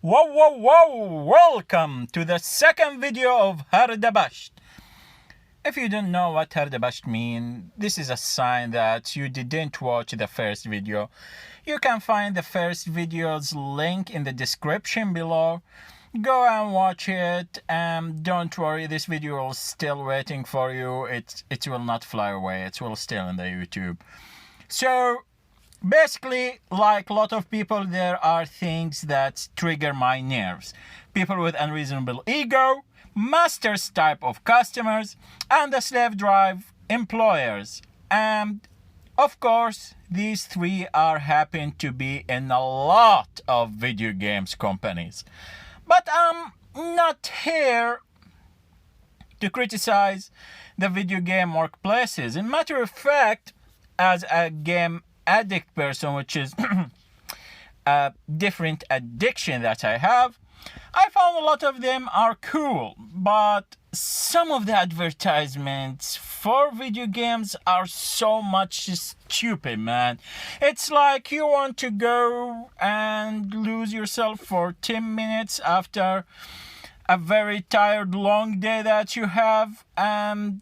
Whoa, whoa, whoa! Welcome to the second video of HARDABASHT. If you don't know what HARDABASHT means, this is a sign that you didn't watch the first video. You can find the first video's link in the description below. Go and watch it, and don't worry, this video is still waiting for you. It will not fly away, it will still in the YouTube. So basically, like a lot of people, there are things that trigger my nerves. People with unreasonable ego, masters type of customers, and the slave drive employers. And of course, these three happen to be in a lot of video games companies. But I'm not here to criticize the video game workplaces. In matter of fact, as a game addict person, which is a different addiction that I have, I found a lot of them are cool, but some of the advertisements for video games are so much stupid, man. It's like you want to go and lose yourself for 10 minutes after a very tired long day that you have, and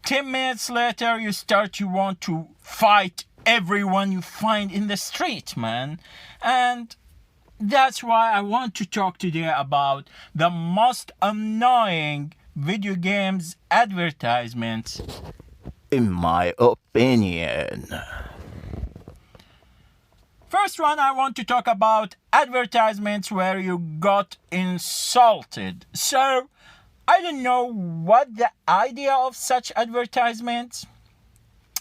10 minutes later you want to fight everyone you find in the street, man. And that's why I want to talk today about the most annoying video games advertisements, in my opinion. First one, I want to talk about advertisements where you got insulted. So I don't know what the idea of such advertisements.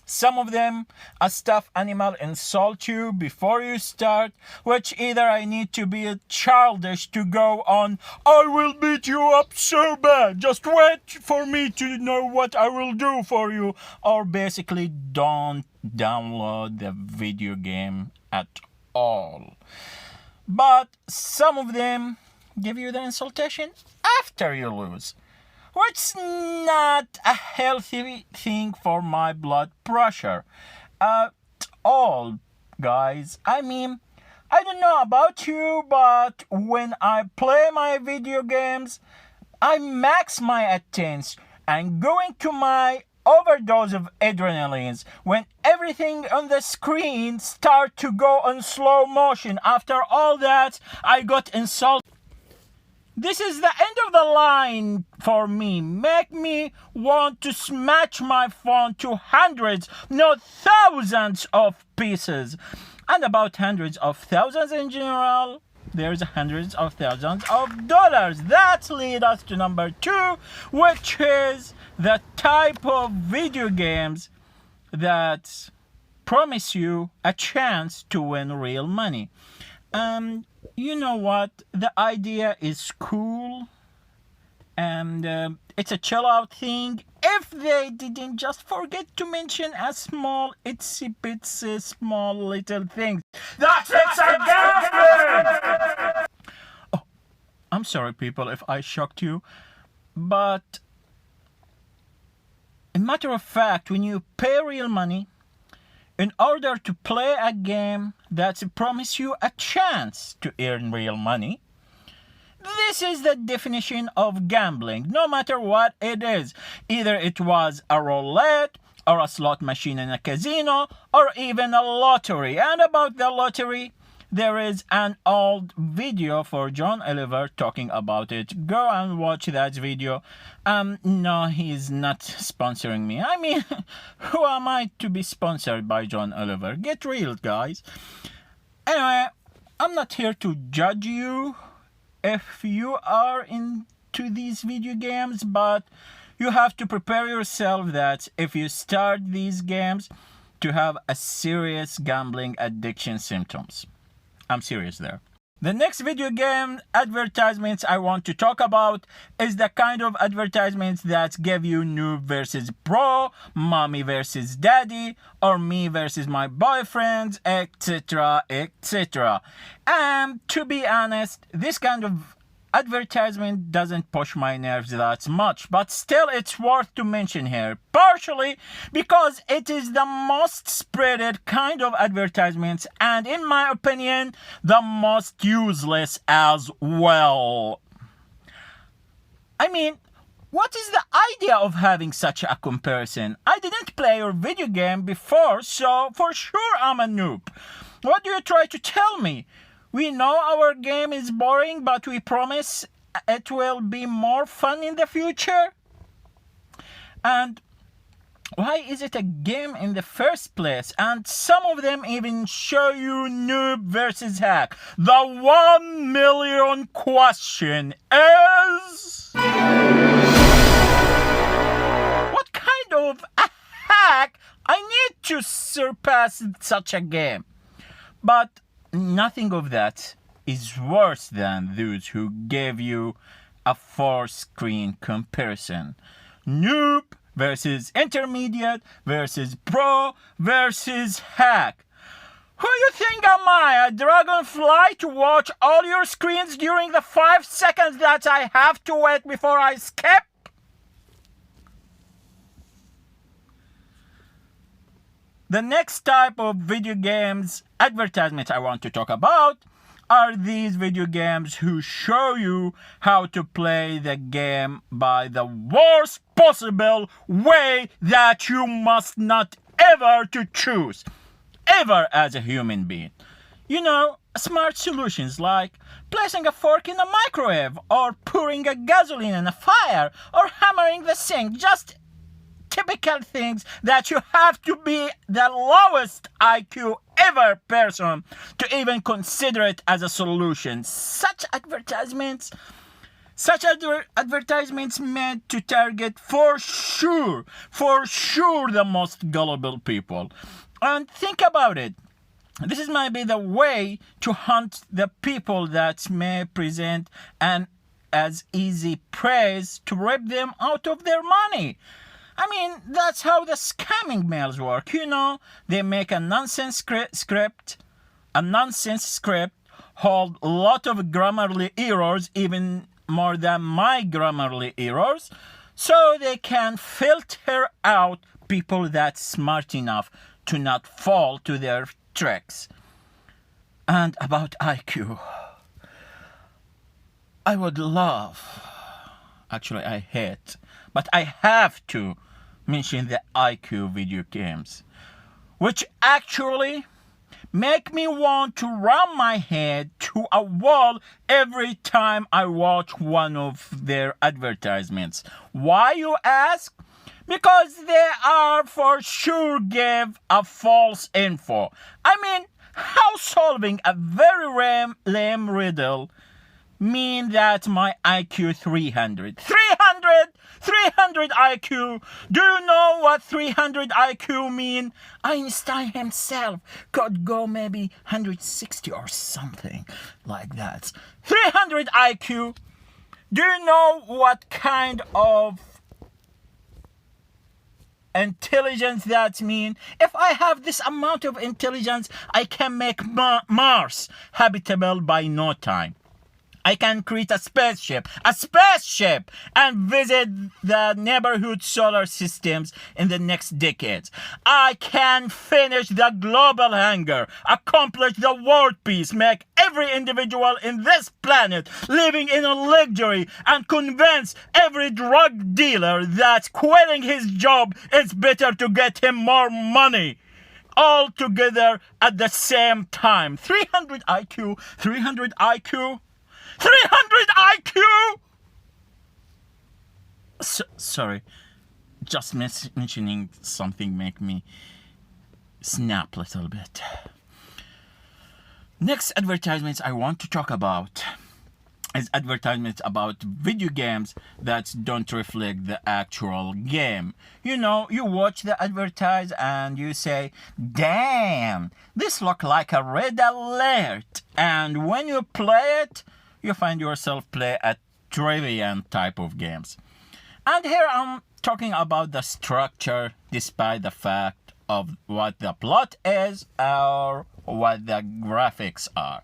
Some of them, a stuffed animal insult you before you start, which either I need to be childish to go on, I will beat you up so bad, just wait for me to know what I will do for you, or basically don't download the video game at all. But some of them give you the insultation after you lose, which is not a healthy thing for my blood pressure at all, guys. I mean, I don't know about you, but when I play my video games, I max my attention and going to my overdose of adrenalines when everything on the screen start to go on slow motion. After all that, I got insulted. This is the end of the line for me. Make me want to smash my phone to hundreds, not thousands of pieces. And about hundreds of thousands in general, there's hundreds of thousands of dollars. That leads us to number 2, which is the type of video games that promise you a chance to win real money. You know what? The idea is cool, and it's a chill out thing. If they didn't just forget to mention a small, itsy bitsy, small little thing. That's it's a gambling! Oh, I'm sorry, people, if I shocked you, but in matter of fact, when you pay real money, in order to play a game that promises you a chance to earn real money, this is the definition of gambling, no matter what it is. Either it was a roulette, or a slot machine in a casino, or even a lottery. And about the lottery, there is an old video for John Oliver talking about it. Go and watch that video. No, he's not sponsoring me. I mean, who am I to be sponsored by John Oliver? Get real, guys. Anyway, I'm not here to judge you if you are into these video games, but you have to prepare yourself that if you start these games, to have a serious gambling addiction symptoms. I'm serious there. The next video game advertisements I want to talk about is the kind of advertisements that give you noob versus pro, mommy versus daddy, or me versus my boyfriends, etc., etc. And to be honest, this kind of advertisement doesn't push my nerves that much, but still it's worth to mention here, partially because it is the most spreaded kind of advertisements and, in my opinion, the most useless as well. I mean, what is the idea of having such a comparison? I didn't play your video game before, so for sure I'm a noob. What do you try to tell me? We know our game is boring, but we promise it will be more fun in the future? And why is it a game in the first place? And some of them even show you noob versus hack. The 1 million question is... what kind of a hack I need to surpass such a game? But nothing of that is worse than those who give you a 4-screen comparison. Noob versus intermediate versus pro versus hack. Who you think am I, a dragonfly to watch all your screens during the 5 seconds that I have to wait before I skip? The next type of video games advertisement I want to talk about are these video games who show you how to play the game by the worst possible way that you must not ever to choose, ever as a human being. You know, smart solutions like placing a fork in a microwave or pouring a gasoline in a fire or hammering the sink, just typical things that you have to be the lowest IQ ever person to even consider it as a solution. Such advertisements meant to target for sure the most gullible people. And think about it. This is maybe the way to hunt the people that may present an as easy praise to rip them out of their money. I mean, that's how the scamming mails work, you know. They make a nonsense script, hold a lot of grammarly errors, even more than my grammarly errors, so they can filter out people that's smart enough to not fall to their tricks. And about IQ, I would love, actually I hate, but I have to mention the IQ video games, which actually make me want to ram my head to a wall every time I watch one of their advertisements. Why, you ask? Because they are for sure give a false info. I mean, how solving a very lame riddle mean that my IQ 300 IQ. Do you know what 300 IQ mean? Einstein himself could go maybe 160 or something like that. 300 IQ. Do you know what kind of intelligence that mean? If I have this amount of intelligence, I can make Mars habitable by no time. I can create a spaceship, and visit the neighborhood solar systems in the next decades. I can finish the global hunger, accomplish the world peace, make every individual in this planet living in a luxury, and convince every drug dealer that quitting his job is better to get him more money. All together at the same time. 300 IQ, 300 IQ. 300 IQ! Sorry, just mentioning something make me snap a little bit. Next advertisements I want to talk about is advertisements about video games that don't reflect the actual game. You know, you watch the advertise and you say, damn, this look like a red alert. And when you play it, you find yourself play a trivia type of games. And here I'm talking about the structure despite the fact of what the plot is or what the graphics are.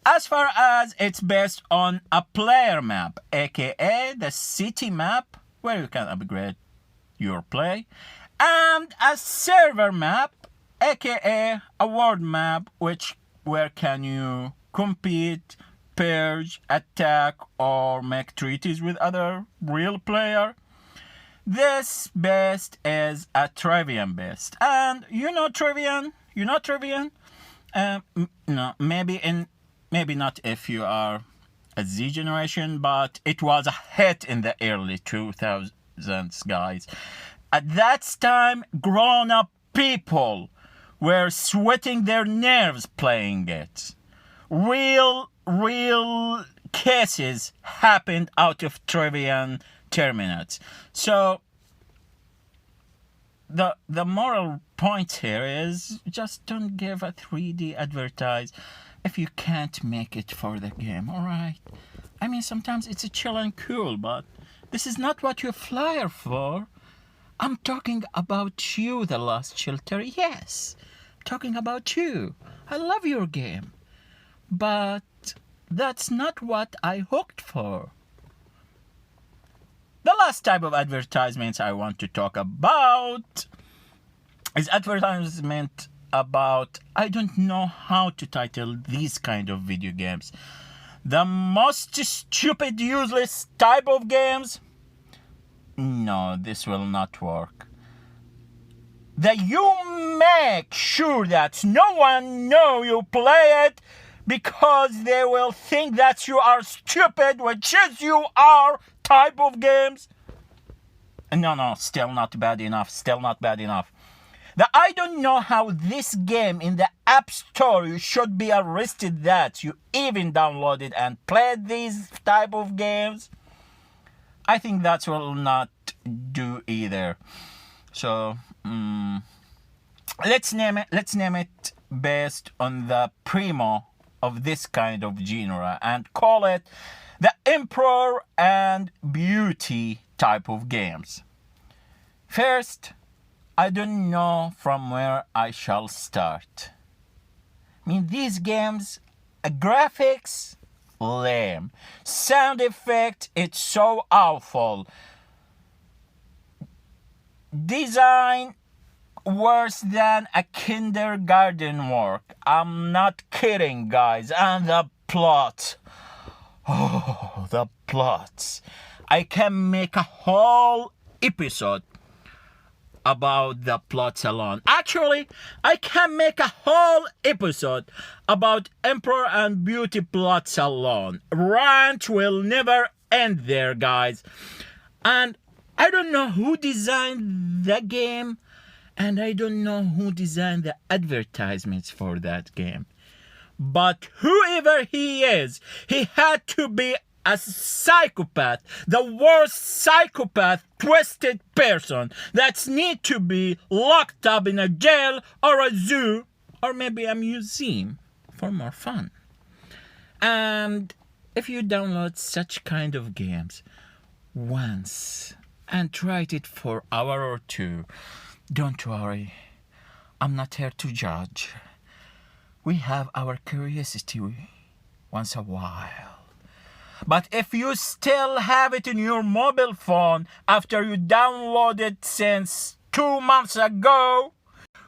as far as it's based on a player map, aka the city map, where you can upgrade your play, and a server map, aka a world map, where can you compete, purge, attack, or make treaties with other real player. This best is a Trivian best, and you know Trivian. No, maybe not if you are a Z generation, but it was a hit in the early 2000s, guys. At that time, grown-up people were sweating their nerves playing it. Real cases happened out of Trivian terminals. So the moral point here is just don't give a 3D advertise if you can't make it for the game, alright? I mean, sometimes it's a chill and cool, but this is not what you flyer for. I'm talking about you, The Lost Shelter, yes. I'm talking about you. I love your game. But that's not what I hooked for. The last type of advertisements I want to talk about is advertisement about, I don't know how to title these kind of video games. The most stupid, useless type of games? No, this will not work. That you make sure that no one know you play it because they will think that you are stupid, which is you are, type of games. No, still not bad enough. That I don't know how this game in the App Store, you should be arrested that you even downloaded and played these type of games. I think that will not do either. So let's name it based on the primo of this kind of genre and call it the Emperor and Beauty type of games. First, I don't know from where I shall start. I mean, these games, graphics, lame. Sound effect, it's so awful. Design, worse than a kindergarten work. I'm not kidding, guys. And the plot. Oh, the plots. I can make a whole episode about the plots alone. Actually, I can make a whole episode about Emperor and Beauty plots alone. Rant will never end there, guys. And I don't know who designed the game, and I don't know who designed the advertisements for that game. But whoever he is, he had to be a psychopath, the worst psychopath, twisted person that need to be locked up in a jail or a zoo or maybe a museum for more fun. And if you download such kind of games once and tried it for an hour or two, don't worry, I'm not here to judge. We have our curiosity once a while. But if you still have it in your mobile phone after you downloaded it since 2 months ago,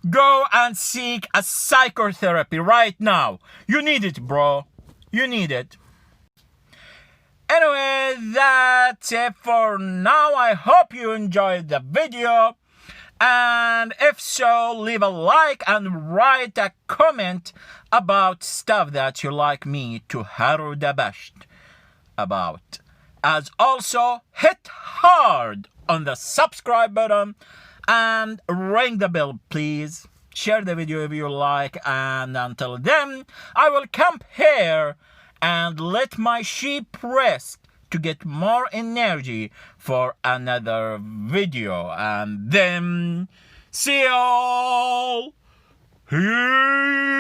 go and seek a psychotherapy right now. You need it, bro. You need it. Anyway, that's it for now. I hope you enjoyed the video. And if so, leave a like and write a comment about stuff that you like me to HARDABASHT about. As also, hit hard on the subscribe button and ring the bell, please. Share the video if you like, and until then, I will camp here and let my sheep rest to get more energy for another video. And then, see y'all here.